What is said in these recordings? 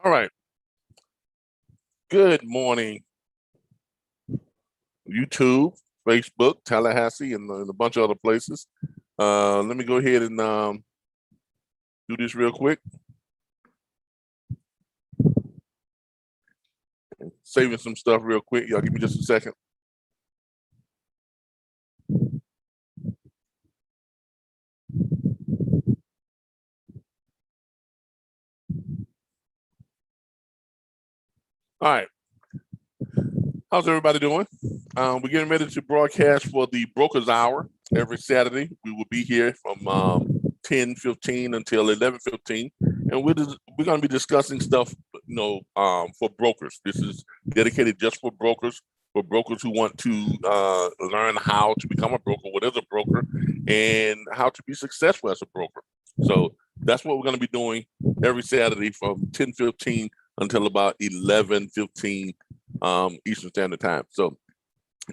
All right. Good morning, YouTube, Facebook, Tallahassee, and a bunch of other places. Let me go ahead and do this real quick. Saving some stuff real quick. Y'all give me just a second. All right. How's everybody doing? We're getting ready to broadcast for the Brokers Hour every Saturday. We will be here from 10:15 until 11:15, and we're going to be discussing stuff, for brokers. This is dedicated just for brokers who want to learn how to become a broker, what is a broker, and how to be successful as a broker. So that's what we're going to be doing every Saturday from 10:15 until about 11:15 Eastern Standard Time. So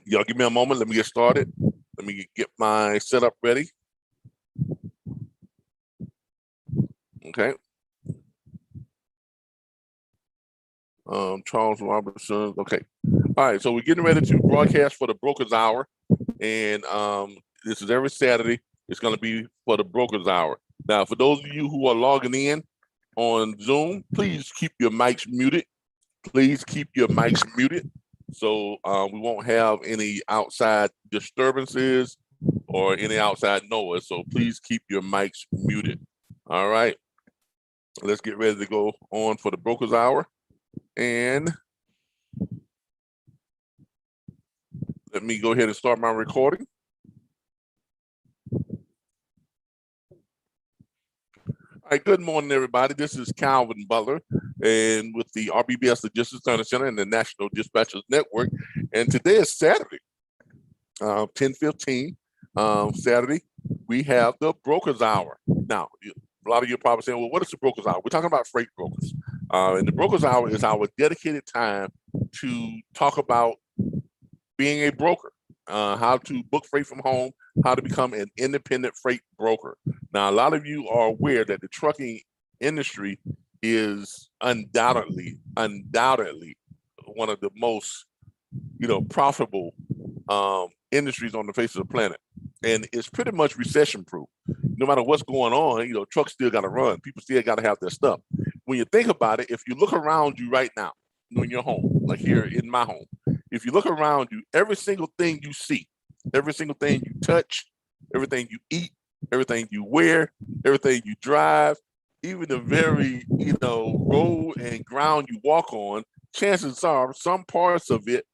y'all give me a moment. Let me get started. Let me get my setup ready. Okay. Charles Robertson. Okay. All right. So we're getting ready to broadcast for the Brokers Hour. And this is every Saturday. It's going to be for the Brokers Hour. Now, for those of you who are logging in on Zoom, please keep your mics muted. Please keep your mics muted so we won't have any outside disturbances or any outside noise. So please keep your mics muted. All right. Let's get ready to go on for the Brokers Hour. And let me go ahead and start my recording. All right, good morning, everybody. This is Calvin Butler, and with the RBBS Logistics Center and the National Dispatchers Network. And today is Saturday, 10:15 Saturday. We have the Brokers Hour. Now, a lot of you are probably saying, well, what is the Brokers Hour? We're talking about freight brokers. And the Brokers Hour is our dedicated time to talk about being a broker, how to book freight from home, how to become an independent freight broker. Now, a lot of you are aware that the trucking industry is undoubtedly one of the most, profitable industries on the face of the planet. And it's pretty much recession proof. No matter what's going on, trucks still got to run. People still got to have their stuff. When you think about it, if you look around you right now, in your home, like here in my home, if you look around you, every single thing you see, every single thing you touch, everything you eat, everything you wear, everything you drive, even the very, road and ground you walk on, chances are some parts of it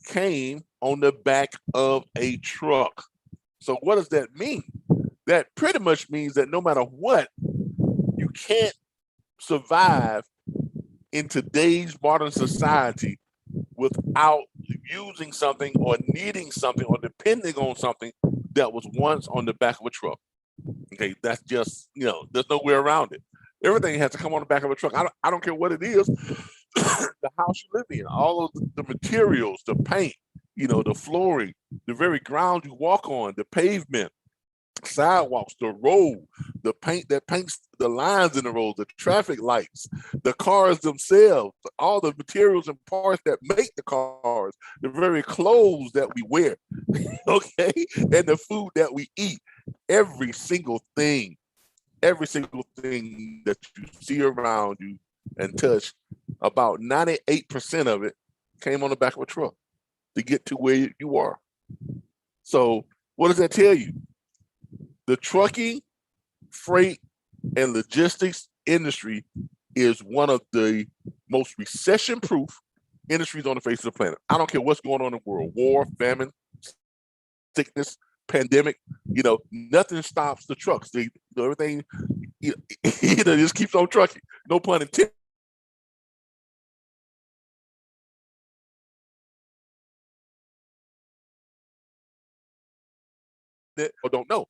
came on the back of a truck. So what does that mean? That pretty much means that no matter what, you can't survive in today's modern society without using something or needing something or depending on something that was once on the back of a truck. Okay, that's just, there's no way around it. Everything has to come on the back of a truck. I don't care what it is, the house you live in, all of the materials, the paint, the flooring, the very ground you walk on, the pavement, sidewalks, the road, the paint that paints the lines in the road, the traffic lights, the cars themselves, all the materials and parts that make the cars, the very clothes that we wear, okay, and the food that we eat, every single thing that you see around you and touch, about 98% of it came on the back of a truck to get to where you are. So what does that tell you? The trucking, freight, and logistics industry is one of the most recession-proof industries on the face of the planet. I don't care what's going on in the world, war, famine, sickness, pandemic, nothing stops the trucks. Everything, just keeps on trucking. No pun intended. Or don't know.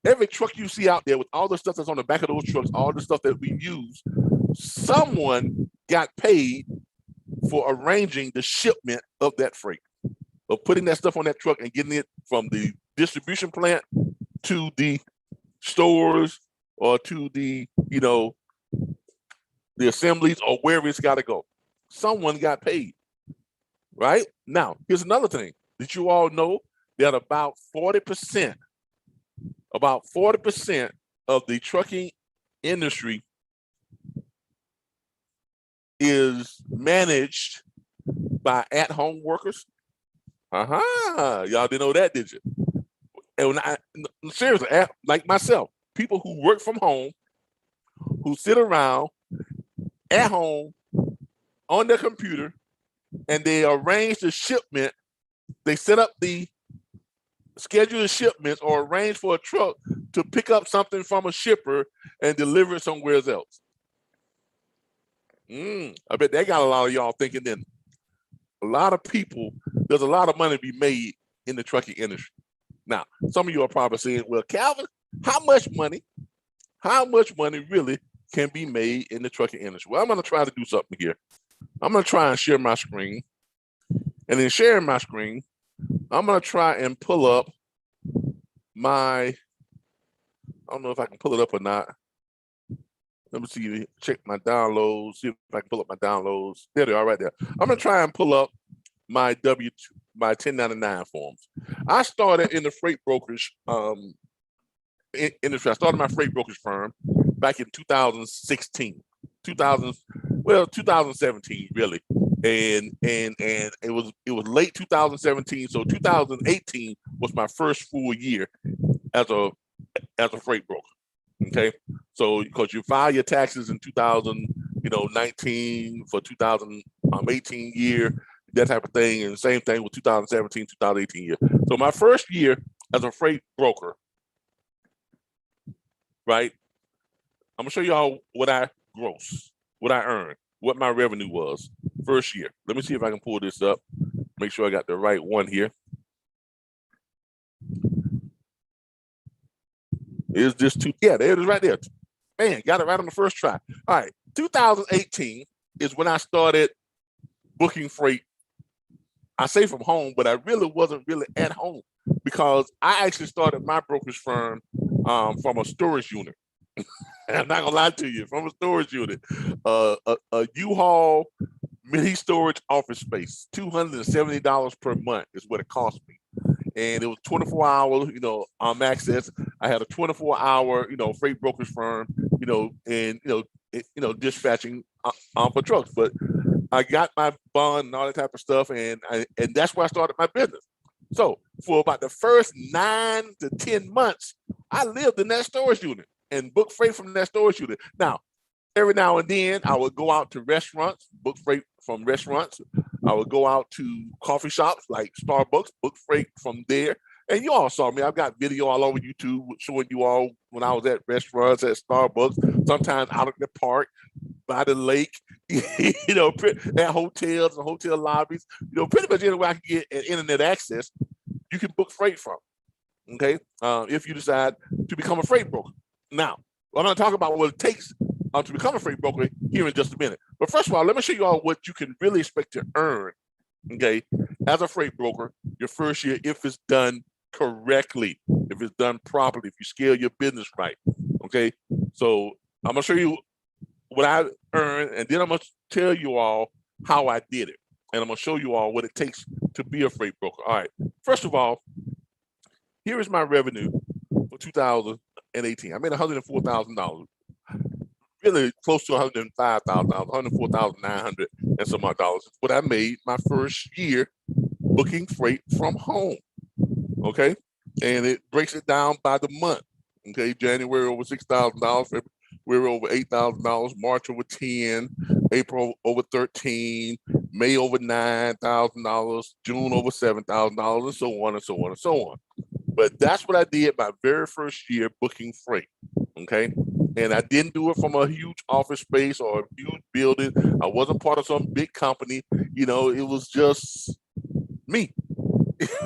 Every truck you see out there with all the stuff that's on the back of those trucks, all the stuff that we use, someone got paid for arranging the shipment of that freight, of putting that stuff on that truck and getting it from the distribution plant to the stores or to the, the assemblies, or wherever it's got to go. Someone got paid, right? Now, here's another thing. Did you all know that about 40% of the trucking industry is managed by at-home workers? Y'all didn't know that, did you? And when seriously, like myself, people who work from home, who sit around at home on their computer, and they arrange the shipment. They set up the schedule of shipments or arrange for a truck to pick up something from a shipper and deliver it somewhere else. I bet they got a lot of y'all thinking then. A lot of people, there's a lot of money to be made in the trucking industry. Now, some of you are probably saying, well, Calvin, how much money really can be made in the trucking industry? Well, I'm going to try to do something here. I'm going to try and share my screen. And in sharing my screen, I'm going to try and pull up my, I don't know if I can pull it up or not. Let me see, check my downloads, see if I can pull up my downloads. There they are right there. I'm going to try and pull up my W2, my 1099 forms. I started in the freight brokerage industry. I started my freight brokerage firm back in 2017 really, and it was late 2017. So 2018 was my first full year as a freight broker. Okay, so because you file your taxes in 2019 for 2018 year, that type of thing, and same thing with 2017, 2018 year. So my first year as a freight broker, right? I'm gonna show y'all what I gross, what I earned, what my revenue was first year. Let me see if I can pull this up. Make sure I got the right one here. Is this two? Yeah, there it is right there. Man, got it right on the first try. All right, 2018 is when I started booking freight. I say from home, but I really wasn't really at home because I actually started my brokerage firm from a storage unit. I'm not gonna lie to you, from a storage unit, a U-Haul mini storage office space, $270 per month is what it cost me. And it was 24 hours, access. I had a 24-hour, freight brokerage firm, and dispatching for trucks. But I got my bond and all that type of stuff, and that's where I started my business. So for about the first 9 to 10 months, I lived in that storage unit and booked freight from that storage unit. Now, every now and then, I would go out to restaurants, book freight from restaurants. I would go out to coffee shops like Starbucks, book freight from there. And you all saw me. I've got video all over YouTube showing you all when I was at restaurants, at Starbucks, sometimes out at the park, by the lake, at hotels and hotel lobbies. Pretty much anywhere I can get an internet access, you can book freight from. Okay, if you decide to become a freight broker. Now, I'm going to talk about what it takes to become a freight broker here in just a minute. But first of all, let me show you all what you can really expect to earn, okay, as a freight broker your first year if it's done correctly, if it's done properly, if you scale your business right, okay? So I'm going to show you what I earned, and then I'm going to tell you all how I did it. And I'm going to show you all what it takes to be a freight broker. All right, first of all, here is my revenue for 2018. I made $104,000. Really close to $105,000, $104,900 and some odd dollars. What I made my first year booking freight from home. Okay, and it breaks it down by the month. Okay, January over $6,000, February over $8,000, March over 10, April over 13, May over $9,000, June over $7,000, and so on and so on and so on. But that's what I did my very first year booking freight. Okay. And I didn't do it from a huge office space or a huge building. I wasn't part of some big company. It was just me,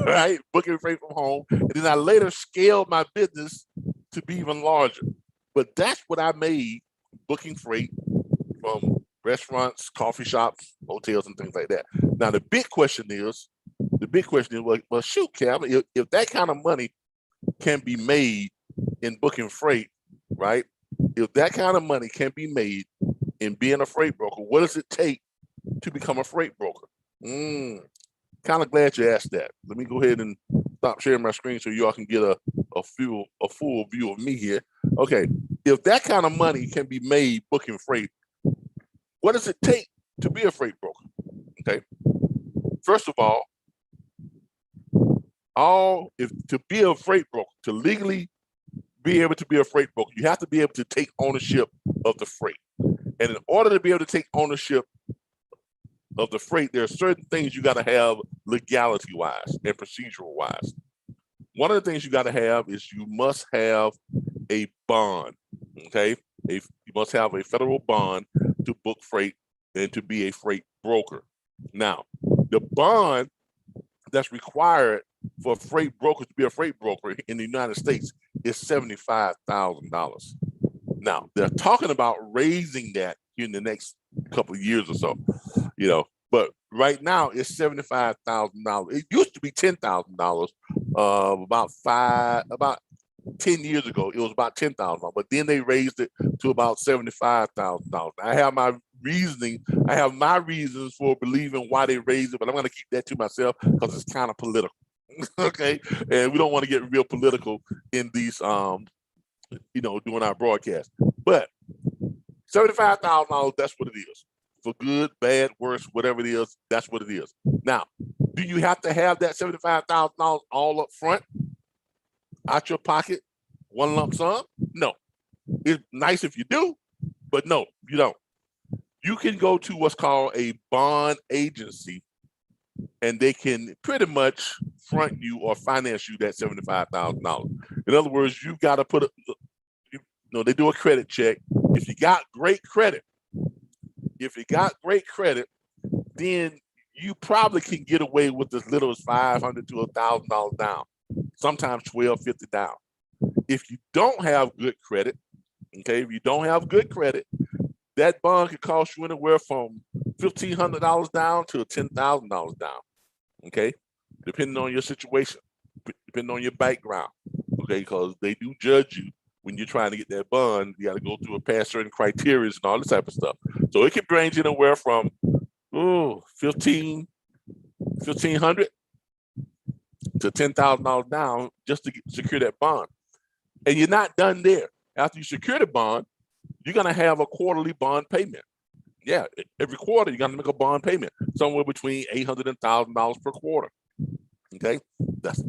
right? Booking freight from home. And then I later scaled my business to be even larger. But that's what I made booking freight from restaurants, coffee shops, hotels, and things like that. Now, the big question is, well, shoot, Calvin, if that kind of money can be made in booking freight, right? If that kind of money can be made in being a freight broker? What does it take to become a freight broker? Kind of glad you asked that. Let me go ahead and stop sharing my screen so y'all can get a full view of me here. Okay, if that kind of money can be made booking freight, what does it take to be a freight broker? Okay, first of all, to be a freight broker, to legally be able to be a freight broker, you have to be able to take ownership of the freight. And in order to be able to take ownership of the freight, there are certain things you got to have legality-wise and procedural-wise. One of the things you got to have is you must have a bond, okay? You must have a federal bond to book freight and to be a freight broker. Now, the bond that's required for freight brokers to be a freight broker in the United States is $75,000. Now, they're talking about raising that in the next couple of years or so, but right now it's $75,000. It used to be $10,000 about 10 years ago. It was about $10,000, but then they raised it to about $75,000. I have my reasons for believing why they raised it, but I'm going to keep that to myself because it's kind of political. Okay, and we don't want to get real political in these doing our broadcast. But $75,000, that's what it is. For good, bad, worse, whatever it is, that's what it is. Now, do you have to have that $75,000 all up front, out your pocket, one lump sum? No. It's nice if you do, but no, you don't. You can go to what's called a bond agency, and they can pretty much front you or finance you that $75,000. In other words, you got to they do a credit check. If you got great credit, then you probably can get away with as little as $500 to $1,000 down, sometimes $1,250 down. If you don't have good credit, that bond could cost you anywhere from $1,500 down to $10,000 down, okay? Depending on your situation, depending on your background, okay? Because they do judge you when you're trying to get that bond. You got to go through and pass certain criteria and all this type of stuff. So it can range anywhere from $1,500 to $10,000 down just to secure that bond. And you're not done there. After you secure the bond, you're going to have a quarterly bond payment. Yeah, every quarter, you're going to make a bond payment, somewhere between $800 and $1,000 per quarter. Okay, that's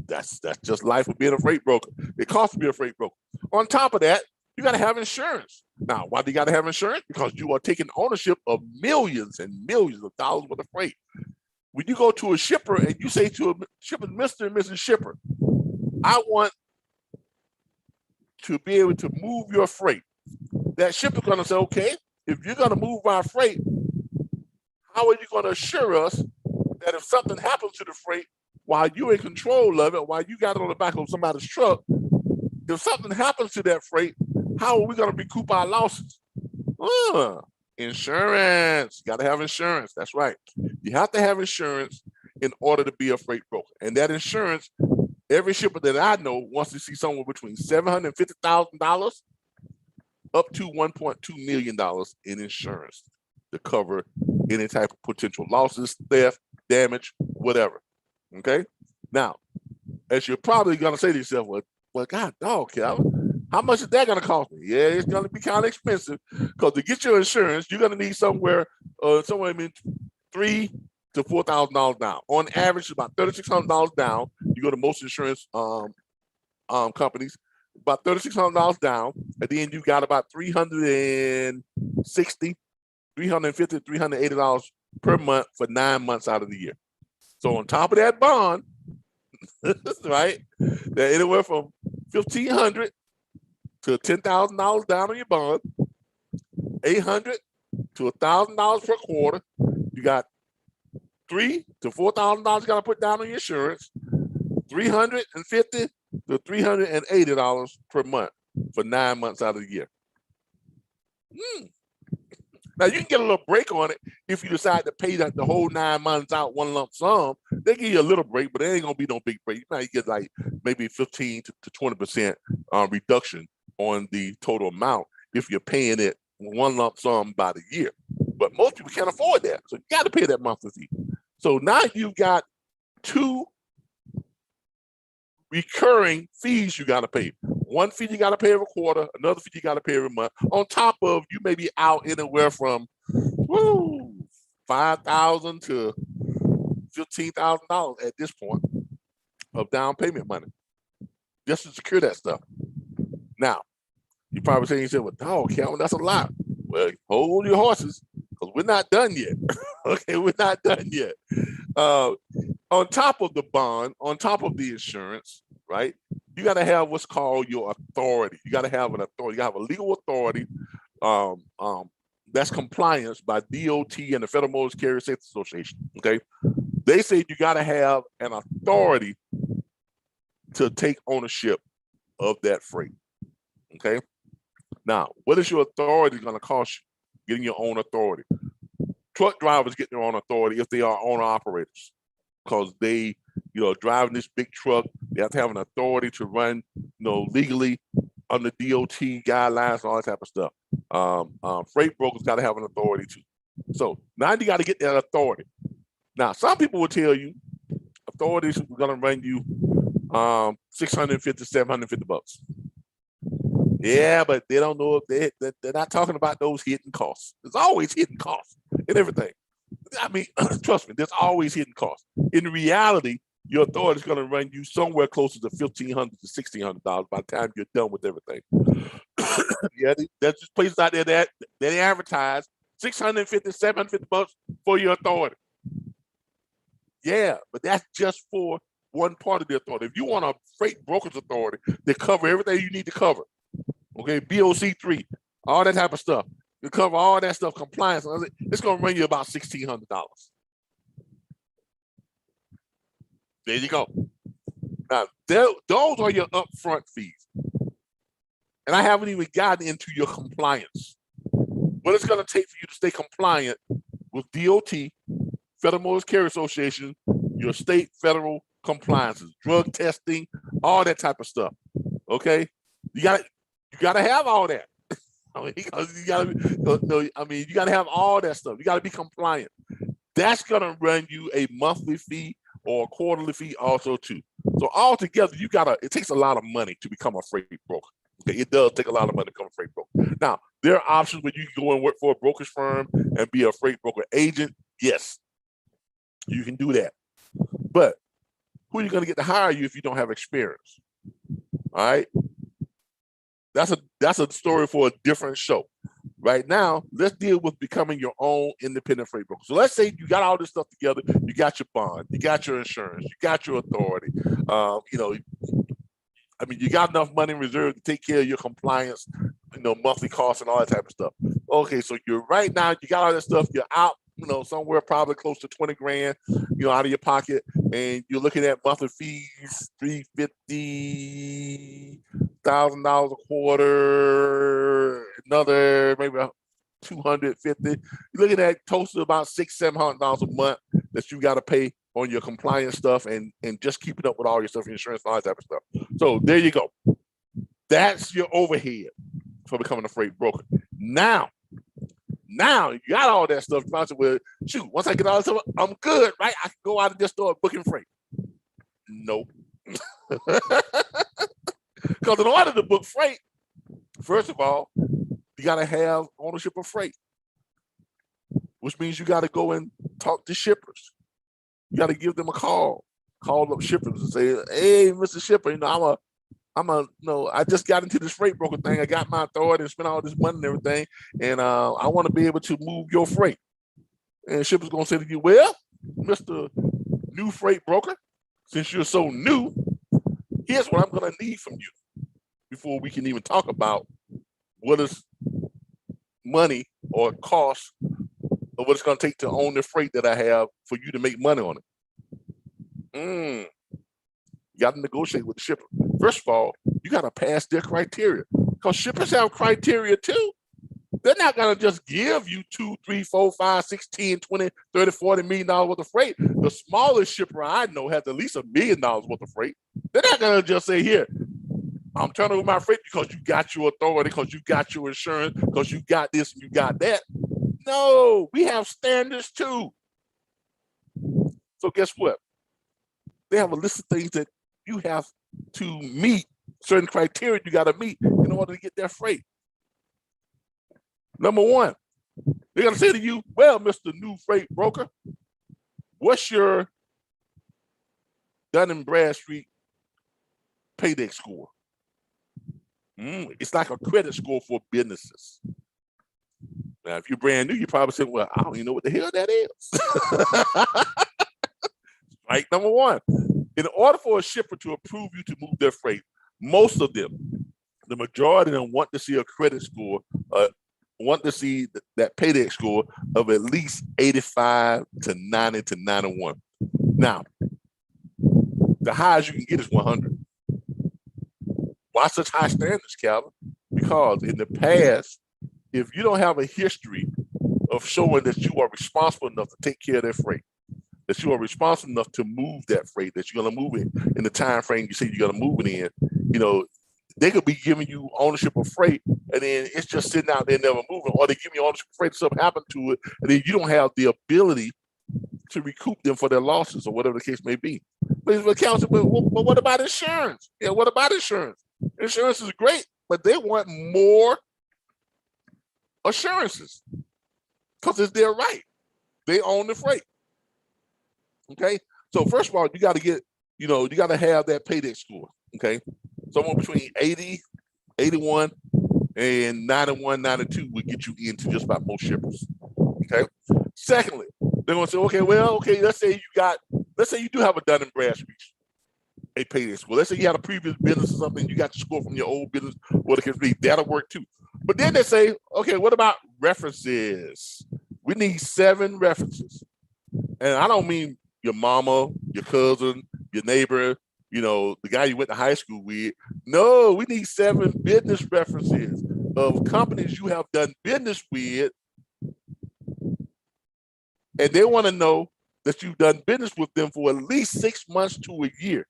just life of being a freight broker. It costs to be a freight broker. On top of that, you got to have insurance. Now, why do you got to have insurance? Because you are taking ownership of millions and millions of dollars worth of freight. When you go to a shipper and you say to a shipper, Mr. and Mrs. Shipper, I want to be able to move your freight. That shipper's going to say, okay, if you're going to move our freight, how are you going to assure us that if something happens to the freight while you're in control of it, while you got it on the back of somebody's truck, if something happens to that freight, how are we going to recoup our losses? Insurance. You got to have insurance. That's right. You have to have insurance in order to be a freight broker. And that insurance, every shipper that I know wants to see somewhere between $750,000 up to $1.2 million in insurance to cover any type of potential losses, theft, damage, whatever. Okay? Now, as you're probably going to say to yourself, well, God, dog, how much is that going to cost me? Yeah, it's going to be kind of expensive because to get your insurance, you're going to need somewhere between $3,000 to $4,000 down. On average, about $3,600 down. You go to most insurance companies, about $3,600 down, and then you got about $350, $380 per month for 9 months out of the year. So on top of that bond, right, that anywhere from $1,500 to $10,000 down on your bond, $800 to $1,000 per quarter. You got $3,000 to $4,000 you got to put down on your insurance, $350 to $380 per month for 9 months out of the year. Now you can get a little break on it if you decide to pay the whole 9 months out one lump sum. They give you a little break, but it ain't gonna be no big break. You might get like maybe 15 to 20% reduction on the total amount if you're paying it one lump sum by the year. But most people can't afford that. So you got to pay that monthly fee. So now you've got two recurring fees you got to pay. One fee you got to pay every quarter, another fee you got to pay every month. On top of, you may be out anywhere from $5,000 to $15,000 at this point of down payment money just to secure that stuff. Now, you probably saying, you said, well, dog, Calvin, that's a lot. Well, hold your horses, because we're not done yet. Okay, we're not done yet. On top of the bond, on top of the insurance, right, you got to have what's called your authority. You got to have an authority. You got to have a legal authority that's compliance by DOT and the Federal Motor Carrier Safety Association, okay? They say you got to have an authority to take ownership of that freight, okay? Now, what is your authority going to cost you? Getting your own authority. Truck drivers get their own authority if they are owner operators, because they, driving this big truck, they have to have an authority to run, legally under DOT guidelines and all that type of stuff. Freight brokers got to have an authority too. So now you got to get that authority. Now, some people will tell you authorities are going to run you $650, $750. Yeah, but they don't know if they're not talking about those hidden costs. There's always hidden costs in everything. I mean, trust me, there's always hidden costs. In reality, your authority is going to run you somewhere closer to $1,500 to $1,600 by the time you're done with everything. Yeah, there's just places out there that they advertise $650, $750 for your authority. Yeah, but that's just for one part of the authority. If you want a freight broker's authority to cover everything you need to cover, okay, BOC3, all that type of stuff, to cover all that stuff, compliance, it's going to run you about $1,600. There you go. Now, those are your upfront fees. And I haven't even gotten into your compliance. What it's going to take for you to stay compliant with DOT, Federal Motor Carrier Association, your state, federal compliances, drug testing, all that type of stuff. Okay? You got to have all that. Because you got to have all that stuff. You got to be compliant. That's going to run you a monthly fee or a quarterly fee also too. So altogether, it takes a lot of money to become a freight broker. Okay, it does take a lot of money to become a freight broker. Now, there are options where you can go and work for a brokerage firm and be a freight broker agent. Yes, you can do that. But who are you going to get to hire you if you don't have experience? All right. That's a story for a different show. Right now, let's deal with becoming your own independent freight broker. So let's say you got all this stuff together. You got your bond, you got your insurance, you got your authority. You got enough money in reserve to take care of your compliance, monthly costs and all that type of stuff. Okay, so you got all that stuff. You're out, somewhere probably close to 20 grand, out of your pocket, and you're looking at monthly fees, $350,000 a quarter, another maybe $250. You're looking at close to about $600-700 a month that you got to pay on your compliance stuff and just keeping up with all your stuff, insurance, all that type of stuff. So there you go. That's your overhead for becoming a freight broker. Now you got all that stuff. You might say, well, shoot, once I get all this stuff, I'm good, right? I can go out and just start booking freight. Nope. Because in order to book freight, first of all, you got to have ownership of freight, which means you got to go and talk to shippers. You got to give them a call up shippers and say, hey, Mr. Shipper, I just got into this freight broker thing. I got my authority and spent all this money and everything, and I want to be able to move your freight. And shipper's going to say to you, well, Mr. New Freight Broker, since you're so new, here's what I'm going to need from you before we can even talk about what is money or cost of what it's going to take to own the freight that I have for you to make money on it. You got to negotiate with the shipper. First of all, you got to pass their criteria, because shippers have criteria too. They're not going to just give you 2, 3, 4, 5, 6, 10, 20, 30, 40 million dollars worth of freight. The smallest shipper I know has at least $1 million worth of freight. They're not going to just say, here, I'm turning over my freight because you got your authority, because you got your insurance, because you got this and you got that. No, we have standards too. So guess what? They have a list of things that you have to meet, certain criteria you got to meet in order to get that freight. Number one, they're going to say to you, well, Mr. New Freight Broker, what's your Dun & Bradstreet payday score? It's like a credit score for businesses. Now, if you're brand new, you probably say, well, I don't even know what the hell that is. Right, number one. In order for a shipper to approve you to move their freight, most of them, the majority of them want to see a credit score, want to see that payday score of at least 85 to 90 to 91. Now, the highest you can get is 100. Why such high standards, Calvin? Because in the past, if you don't have a history of showing that you are responsible enough to take care of their freight, that you are responsible enough to move that freight, that you're going to move it in the time frame you say you're going to move it in, you know, they could be giving you ownership of freight and then it's just sitting out there never moving, or they give you ownership of freight, something happened to it, and then you don't have the ability to recoup them for their losses or whatever the case may be. But what about insurance? Yeah, what about insurance? Insurance is great, but they want more assurances because it's their right. They own the freight. Okay, so first of all, you got to get, you got to have that payday score. Okay, somewhere between 80, 81, and 91, 92 would get you into just about most shippers. Okay. Secondly, they're going to say, okay, let's say you do have a Dun & Bradstreet, a payday score. Let's say you had a previous business or something, you got your score from your old business, what it could be, that'll work too. But then they say, okay, what about references? We need 7 references. And I don't mean your mama, your cousin, your neighbor, the guy you went to high school with. No, we need 7 business references of companies you have done business with. And they want to know that you've done business with them for at least 6 months to a year.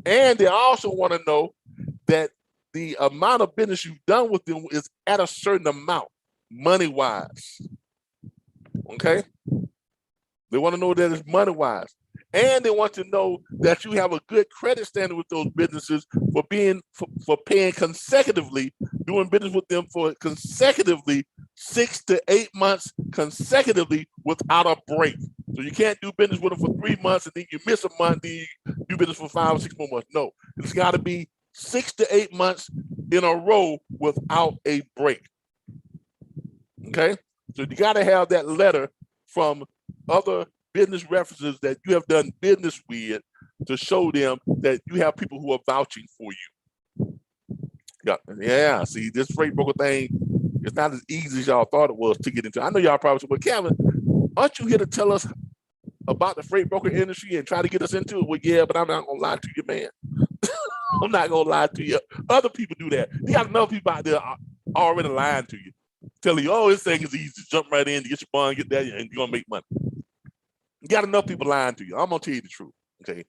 And they also want to know that the amount of business you've done with them is at a certain amount, money-wise. Okay? They want to know that it's money-wise. And they want to know that you have a good credit standing with those businesses for paying consecutively, doing business with them for consecutively 6 to 8 months consecutively without a break. So you can't do business with them for 3 months and then you miss a month, then you do business for 5 or 6 more months. No, it's got to be 6 to 8 months in a row without a break. Okay? So you got to have that letter from other business references that you have done business with to show them that you have people who are vouching for you. Yeah. See, this freight broker thing, it's not as easy as y'all thought it was to get into. I know y'all probably said, but Kevin, aren't you here to tell us about the freight broker industry and try to get us into it? Well, yeah, but I'm not gonna lie to you, man. I'm not gonna lie to you. Other people do that. You got enough people out there already lying to you, telling you, oh, this thing is easy. Jump right in, get your bond, get that, and you're gonna make money. You got enough people lying to you. I'm gonna tell you the truth. Okay.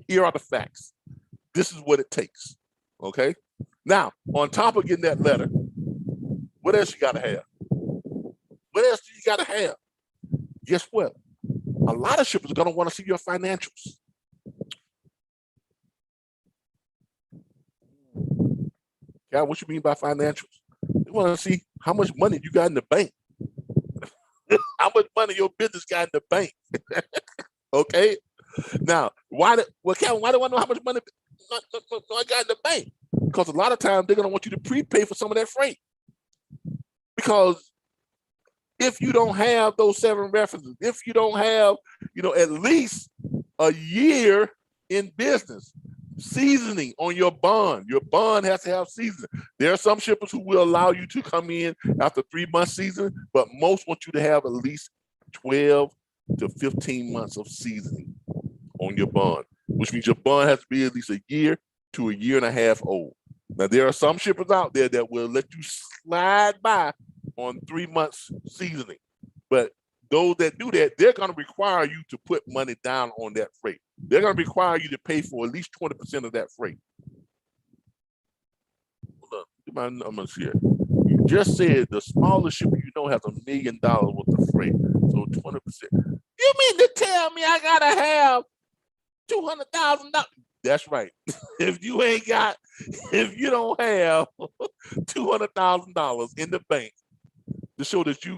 Here are the facts. This is what it takes. Okay. Now, on top of getting that letter, what else you gotta have? What else do you gotta have? Guess what? A lot of shippers are gonna want to see your financials. Yeah, what you mean by financials? They want to see how much money you got in the bank. How much money your business got in the bank. Okay. Now, Kevin, why do I know how much money I got in the bank? Because a lot of times they're gonna want you to prepay for some of that freight. Because if you don't have those 7 references, if you don't have, at least a year in business, seasoning on your bond has to have seasoning. There are some shippers who will allow you to come in after 3 months seasoning, but most want you to have at least 12 to 15 months of seasoning on your bond, which means your bond has to be at least a year to a year and a half old. Now, there are some shippers out there that will let you slide by on 3 months seasoning, but those that do that, they're going to require you to put money down on that freight. They're going to require you to pay for at least 20% of that freight. my numbers here. You just said the smallest shipper you know has $1 million worth of freight. So 20%. You mean to tell me I gotta have $200,000? That's right. If you don't have $200,000 in the bank to show that you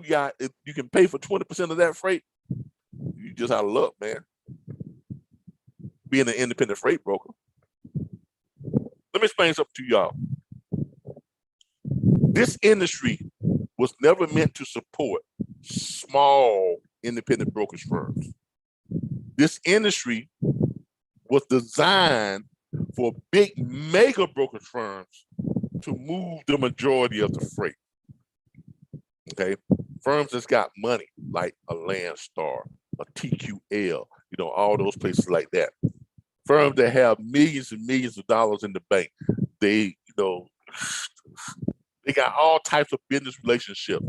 can pay for 20% of that freight, you just out of luck, man. Being an independent freight broker. Let me explain something to y'all. This industry was never meant to support small independent brokerage firms. This industry was designed for big mega brokerage firms to move the majority of the freight. Okay, firms that's got money like a Landstar, a TQL, all those places like that. Firms that have millions and millions of dollars in the bank. They got all types of business relationships.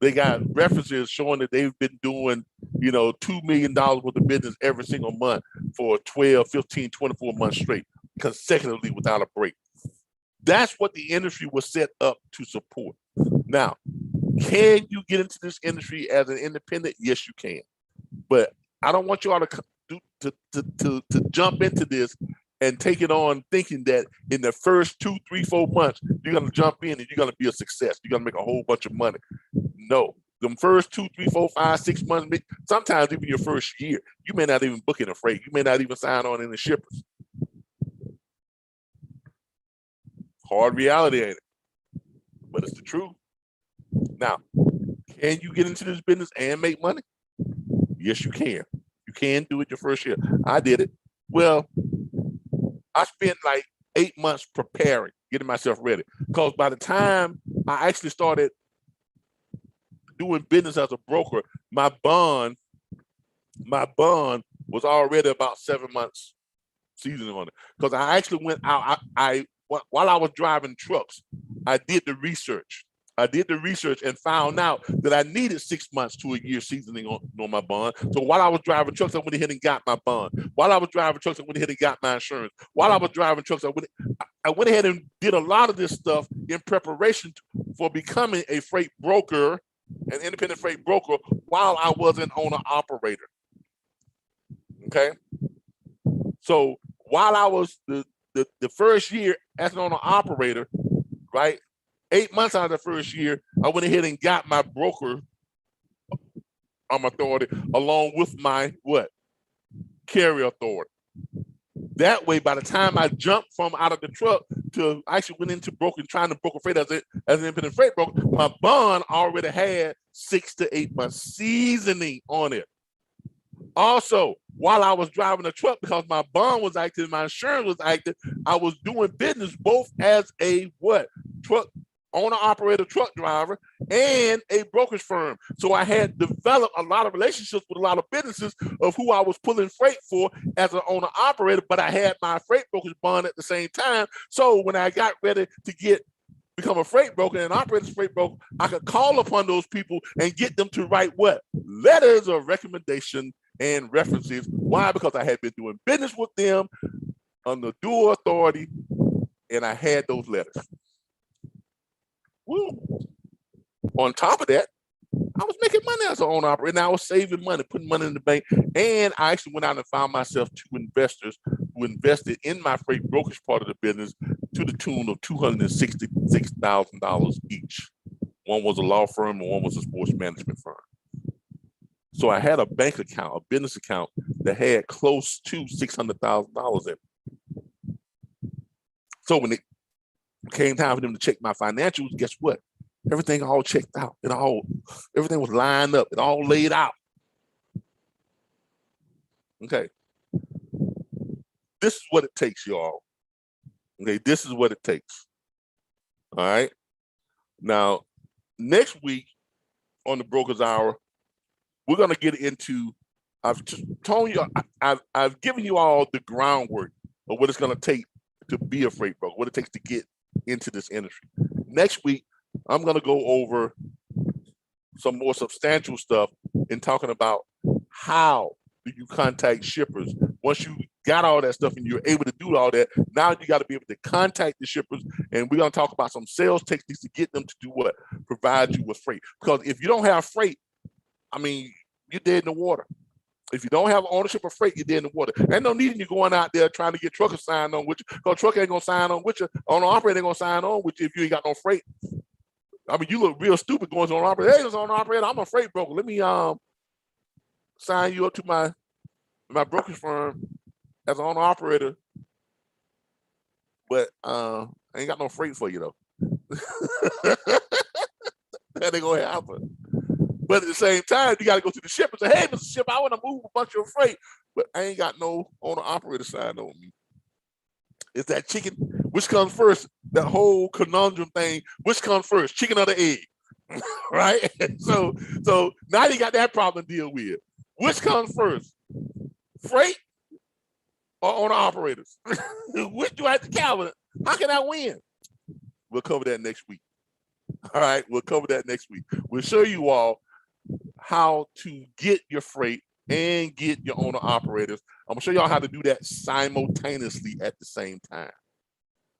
They got references showing that they've been doing, $2 million worth of business every single month for 12, 15, 24 months straight, consecutively without a break. That's what the industry was set up to support. Now, can you get into this industry as an independent? Yes, you can. But I don't want you all to jump into this and take it on thinking that in the first 2, 3, 4 months, you're going to jump in and you're going to be a success. You're going to make a whole bunch of money. No, them first 2, 3, 4, 5, 6 months, sometimes even your first year, you may not even book in a freight. You may not even sign on any shippers. Hard reality, ain't it? But it's the truth. Now, can you get into this business and make money? Yes, you can. You can do it your first year. I did it. Well, I spent like 8 months preparing, getting myself ready. Because by the time I actually started doing business as a broker, my bond was already about 7 months seasoning on it. Because I actually went out, while I was driving trucks, I did the research. And found out that I needed 6 months to a year seasoning on my bond. So while I was driving trucks, I went ahead and got my bond. While I was driving trucks, I went ahead and got my insurance. While I was driving trucks, I went ahead and did a lot of this stuff in preparation for becoming a freight broker, an independent freight broker, while I was an owner operator. Okay. So while I was the first year as an owner operator, right? 8 months out of the first year, I went ahead and got my broker authority along with my carrier authority. That way, by the time I jumped from out of the truck to actually went into trying to broker freight as an independent freight broker, my bond already had 6 to 8 months seasoning on it. Also, while I was driving the truck, because my bond was active, my insurance was active, I was doing business both as a truck owner operator, truck driver, and a brokerage firm. So I had developed a lot of relationships with a lot of businesses of who I was pulling freight for as an owner operator, but I had my freight brokerage bond at the same time. So when I got ready to become a freight broker and operate as a freight broker, I could call upon those people and get them to write letters of recommendation and references. Why? Because I had been doing business with them under dual authority, and I had those letters. Woo. On top of that, I was making money as an owner operator, and I was saving money, putting money in the bank, and I actually went out and found myself 2 investors who invested in my freight brokerage part of the business to the tune of $266,000 each. One was a law firm and one was a sports management firm. So I had a bank account, a business account that had close to $600,000 in it. So when it came time for them to check my financials, guess what? Everything all checked out. Everything was lined up. It all laid out. Okay. This is what it takes, y'all. Okay, this is what it takes. All right. Now, next week on the Brokers Hour, we're gonna get into. I've told you. I've given you all the groundwork of what it's gonna take to be a freight broker, what it takes to get into this industry. Next week, I'm going to go over some more substantial stuff in talking about how do you contact shippers once you got all that stuff and you're able to do all that, now you got to be able to contact the shippers, and we're going to talk about some sales techniques to get them to do what? Provide you with freight. Because if you don't have freight, I mean, you're dead in the water. If you don't have ownership of freight, you're dead in the water. Ain't no need in you going out there trying to get truckers signed on with you, because trucker ain't going to sign on with you. Owner operator ain't going to sign on with you if you ain't got no freight. I mean, you look real stupid going to an operator. Hey, owner operator, I'm a freight broker. Let me sign you up to my brokerage firm as an owner operator, but I ain't got no freight for you though. That ain't gonna happen. But at the same time, you got to go to the ship and say, hey, Mr. Ship, I want to move a bunch of freight, but I ain't got no owner operator signed on me. It's that chicken, which comes first? That whole conundrum thing, which comes first, chicken or the egg? Right? So now you got that problem to deal with. Which comes first, freight or owner operators? Which do I have to calculate? How can I win? We'll cover that next week. All right, we'll cover that next week. We'll show you all how to get your freight and get your owner operators. I'm gonna show y'all how to do that simultaneously at the same time.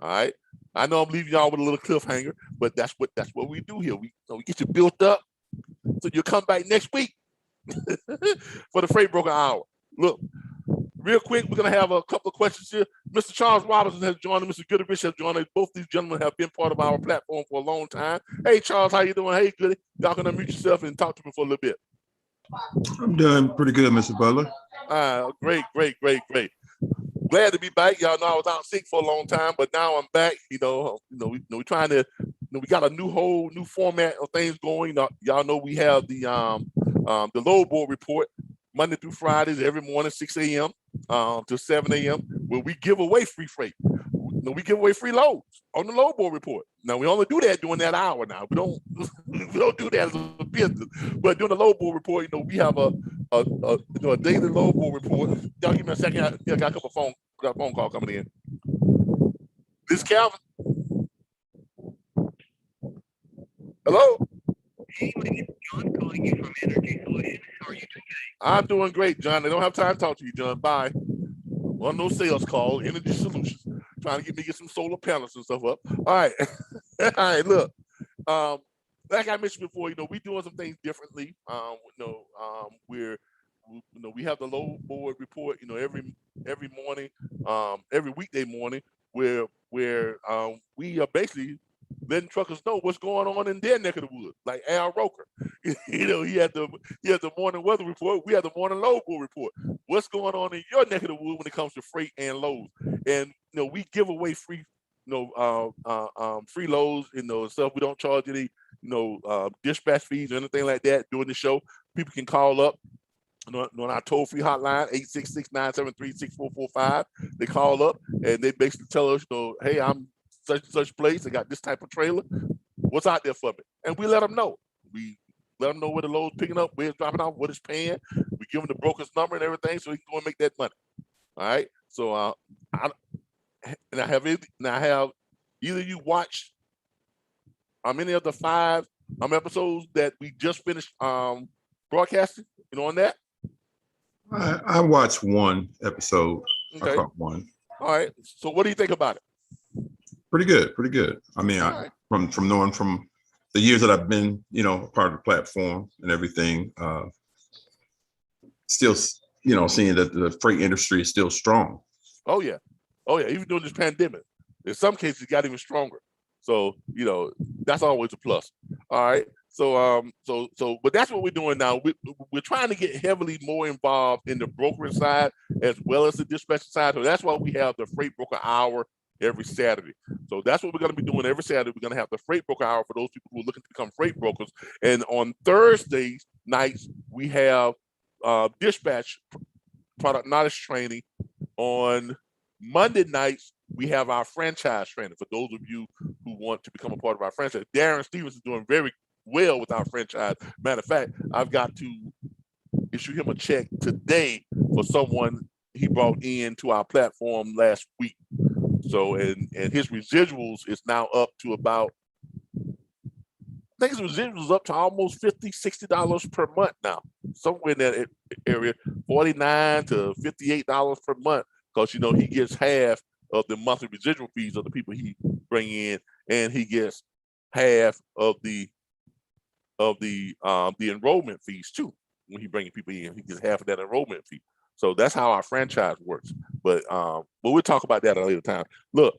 All right. I know I'm leaving y'all with a little cliffhanger, but that's what we do here. We get you built up so you'll come back next week for the Freight Broker Hour. Look, real quick, we're gonna have a couple of questions here. Mr. Charles Robinson has joined us. Mr. Goodrich has joined us. Both these gentlemen have been part of our platform for a long time. Hey, Charles, how you doing? Hey, Goody. Y'all can unmute yourself and talk to me for a little bit. I'm doing pretty good, Mr. Butler. Great. Glad to be back. Y'all know I was out sick for a long time, but now I'm back. We're trying to, we got a new format of things going. Y'all know we have the load board report Monday through Fridays every morning, 6 a.m. To 7 a.m. where we give away free freight. We give away free loads on the load board report. Now we only do that during that hour. Now we don't do that as a business, but during the load board report, we have a daily load board report. Y'all give me a second. I got a couple phone call coming in. This Calvin. Hello. Hey, it's John calling you from Energy Solutions. How are you doing today? I'm doing great, John. They don't have time to talk to you, John. Bye. On no sales call, Energy Solutions, trying to get some solar panels and stuff up. All right. All right, look. Like I mentioned before, we doing some things differently. We have the load board report, every morning, every weekday morning, where we are basically letting truckers know what's going on in their neck of the woods, like Al Roker. He had the morning weather report. We had the morning load board report. What's going on in your neck of the woods when it comes to freight and loads? And we give away free, free loads, stuff. We don't charge any, dispatch fees or anything like that during the show. People can call up on our toll-free hotline, 866-973-6445. They call up and they basically tell us, hey, I'm such and such place. I got this type of trailer. What's out there for me? And we let them know. We let them know where the load's picking up, where it's dropping off, what it's paying. We give them the broker's number and everything so he can go and make that money. All right. So I have either you watched any of the 5 episodes that we just finished broadcasting, on that? I watched one episode. Okay. I caught one. All right. So what do you think about it? Pretty good. I mean, right. From knowing from the years that I've been, part of the platform and everything, still, seeing that the freight industry is still strong. Oh yeah. Even during this pandemic, in some cases, it got even stronger. So, that's always a plus. All right. So, but that's what we're doing now. We're trying to get heavily more involved in the brokering side as well as the dispatch side. So that's why we have the Freight Broker Hour every Saturday. So that's what we're going to be doing every Saturday. We're going to have the Freight Broker Hour for those people who are looking to become freight brokers. And on Thursdays nights, we have dispatch product knowledge training. On Monday nights, we have our franchise training for those of you who want to become a part of our franchise. Darren Stevens is doing very well with our franchise. Matter of fact, I've got to issue him a check today for someone he brought in to our platform last week. So, and his residuals is now up to about, I think his residuals up to almost $50, $60 per month now. Somewhere in that area, $49 to $58 per month because he gets half of the monthly residual fees of the people he bring in, and he gets half of the enrollment fees too. When he bringing people in, he gets half of that enrollment fee. So that's how our franchise works. But we'll talk about that at a later time. Look,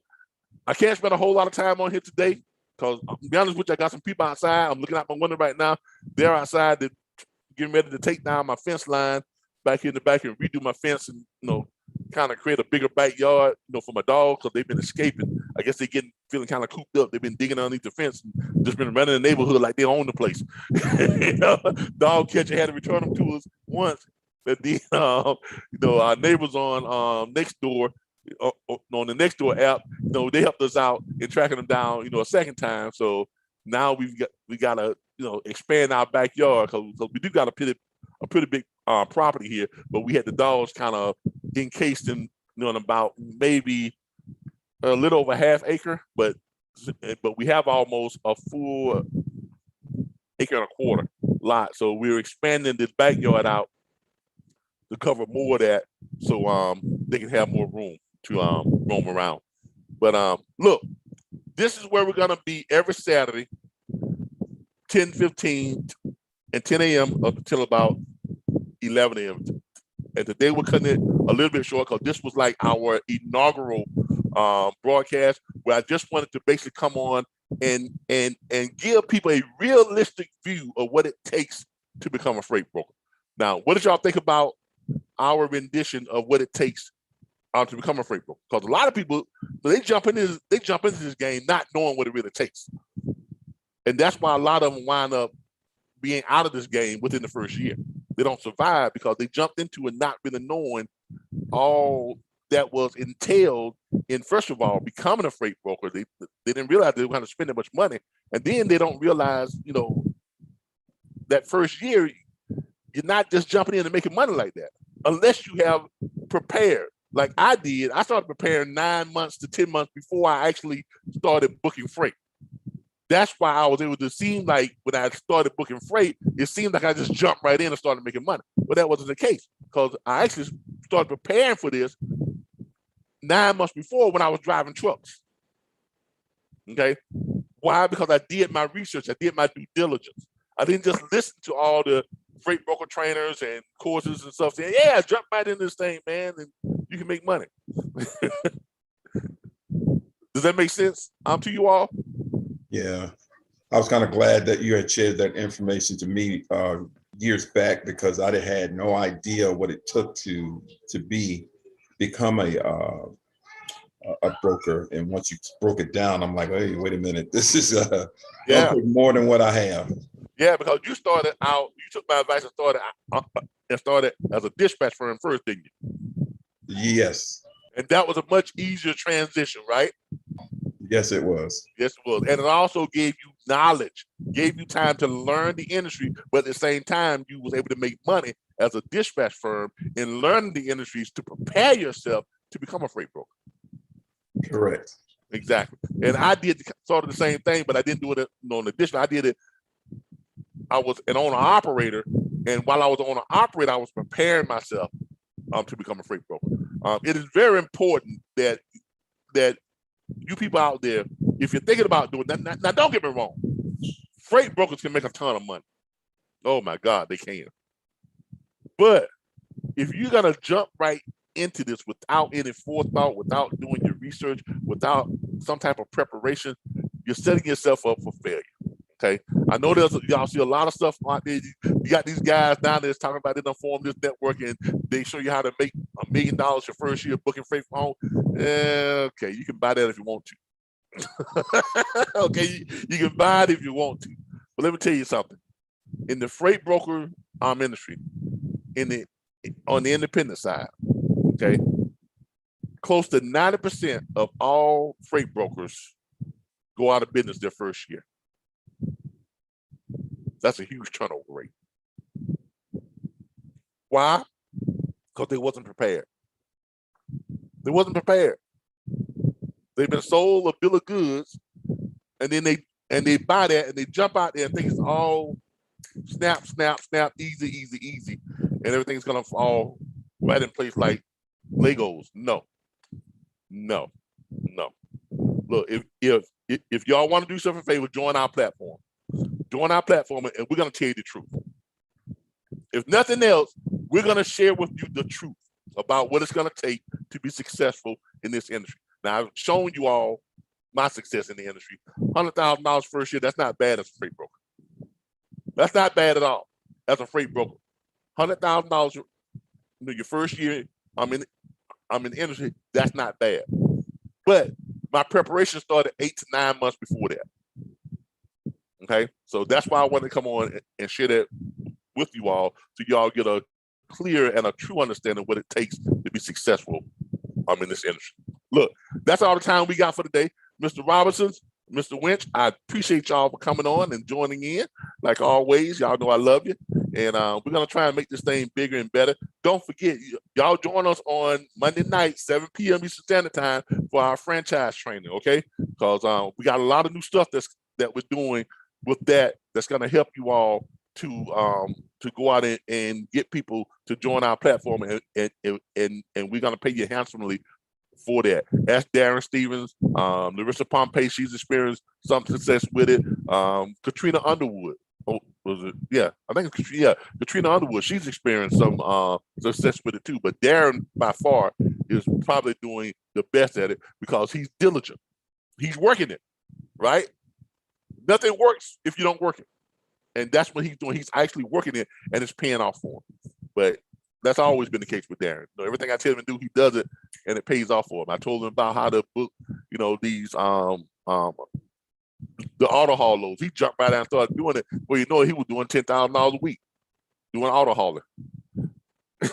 I can't spend a whole lot of time on here today because, to be honest with you, I got some people outside. I'm looking out my window right now. They're outside, they're getting ready to take down my fence line back in the back and redo my fence and kind of create a bigger backyard, for my dogs, because they've been escaping. I guess they're feeling kind of cooped up. They've been digging underneath the fence and just been running the neighborhood like they own the place. Dog catcher had to return them to us once. But then, our neighbors on next door, on the next door app, they helped us out in tracking them down, a second time. So now we got to expand our backyard because we do got a pretty big property here, but we had the dogs kind of encased in about maybe a little over half acre, but we have almost a full acre and a quarter lot. So we're expanding this backyard out to cover more of that, so they can have more room to roam around. But look, this is where we're gonna be every Saturday, 10:15 and 10 a.m. up until about 11 a.m. And today we're cutting it a little bit short because this was like our inaugural broadcast, where I just wanted to basically come on and give people a realistic view of what it takes to become a freight broker. Now, what did y'all think about our rendition of what it takes to become a freight broker? Because a lot of people, they jump into this game not knowing what it really takes, and that's why a lot of them wind up being out of this game within the first year. They don't survive because they jumped into it not really knowing all that was entailed in, first of all, becoming a freight broker. They didn't realize they were going to spend that much money, and then they don't realize, that first year you're not just jumping in and making money like that unless you have prepared. Like I did, I started preparing 9 months to 10 months before I actually started booking freight. That's why I was able to seem like when I started booking freight, it seemed like I just jumped right in and started making money. But that wasn't the case because I actually started preparing for this 9 months before when I was driving trucks. Okay. Why? Because I did my research. I did my due diligence. I didn't just listen to all the freight broker trainers and courses and stuff saying, yeah, jump right in this thing, man, and you can make money. Does that make sense to you all? Yeah, I was kind of glad that you had shared that information to me years back, because I had no idea what it took to become a broker. And once you broke it down, I'm like, hey, wait a minute, this is more than what I have. Yeah, because you started out, you took my advice and started as a dispatch firm first, didn't you? Yes. And that was a much easier transition, right? Yes, it was. Yes, it was. And it also gave you knowledge, gave you time to learn the industry, but at the same time, you was able to make money as a dispatch firm and learn the industries to prepare yourself to become a freight broker. Correct. Exactly. And I did sort of the same thing, but I didn't do it on the dispatch. I did it. I was an owner operator, and while I was an owner operator, I was preparing myself to become a freight broker. It is very important that you people out there, if you're thinking about doing that, now don't get me wrong, freight brokers can make a ton of money. Oh my God, they can. But if you're gonna jump right into this without any forethought, without doing your research, without some type of preparation, you're setting yourself up for failure. Okay, I know y'all see a lot of stuff out there. You got these guys down there talking about they done form this network and they show you how to make $1 million your first year booking freight from home. Okay, you can buy that if you want to. Okay, you can buy it if you want to. But let me tell you something. In the freight broker industry, on the independent side, okay, close to 90% of all freight brokers go out of business their first year. That's a huge turnover rate. Why? Because they wasn't prepared. They wasn't prepared. They've been sold a bill of goods, and then they buy that and they jump out there and think it's all snap, snap, snap, easy, easy, easy, and everything's gonna fall right in place like Legos. No. Look, if y'all want to do something favor, join our platform. Join our platform, and we're gonna tell you the truth. If nothing else, we're gonna share with you the truth about what it's gonna take to be successful in this industry. Now, I've shown you all my success in the industry. $100,000 first year, that's not bad as a freight broker. That's not bad at all as a freight broker. $100,000, your first year, I'm in the industry, that's not bad. But my preparation started 8 to 9 months before that. Okay, so that's why I wanted to come on and share that with you all, so y'all get a clear and a true understanding of what it takes to be successful in this industry. Look, that's all the time we got for today. Mr. Robinson, Mr. Winch, I appreciate y'all for coming on and joining in. Like always, y'all know I love you. And we're going to try and make this thing bigger and better. Don't forget, y'all join us on Monday night, 7 p.m. Eastern Standard Time for our franchise training, okay? Because we got a lot of new stuff that we're doing with that's going to help you all to go out and get people to join our platform, and we're going to pay you handsomely for that. Ask Darren Stevens, Larissa Pompey, she's experienced some success with it. Katrina Underwood, was it? Yeah, I think it's Katrina Underwood, she's experienced some success with it too. But Darren, by far, is probably doing the best at it because he's diligent. He's working it, right? Nothing works if you don't work it. And that's what he's doing. He's actually working it, and it's paying off for him. But that's always been the case with Darren. Everything I tell him to do, he does it, and it pays off for him. I told him about how to book, these the auto haul loads. He jumped right out and started doing it. Well, he was doing $10,000 a week doing auto hauling. I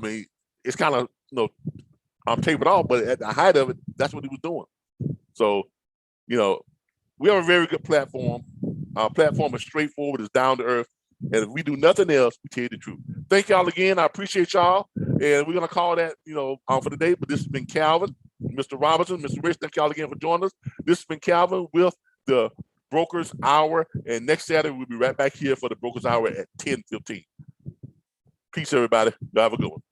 mean, it's kind of I'm taping off, but at the height of it, that's what he was doing. So, we have a very good platform. Our platform is straightforward, it's down to earth. And if we do nothing else, we tell you the truth. Thank y'all again. I appreciate y'all. And we're going to call that, for the day. But this has been Calvin, Mr. Robinson, Mr. Rich. Thank y'all again for joining us. This has been Calvin with the Brokers Hour. And next Saturday, we'll be right back here for the Brokers Hour at 10:15. Peace, everybody. Y'all have a good one.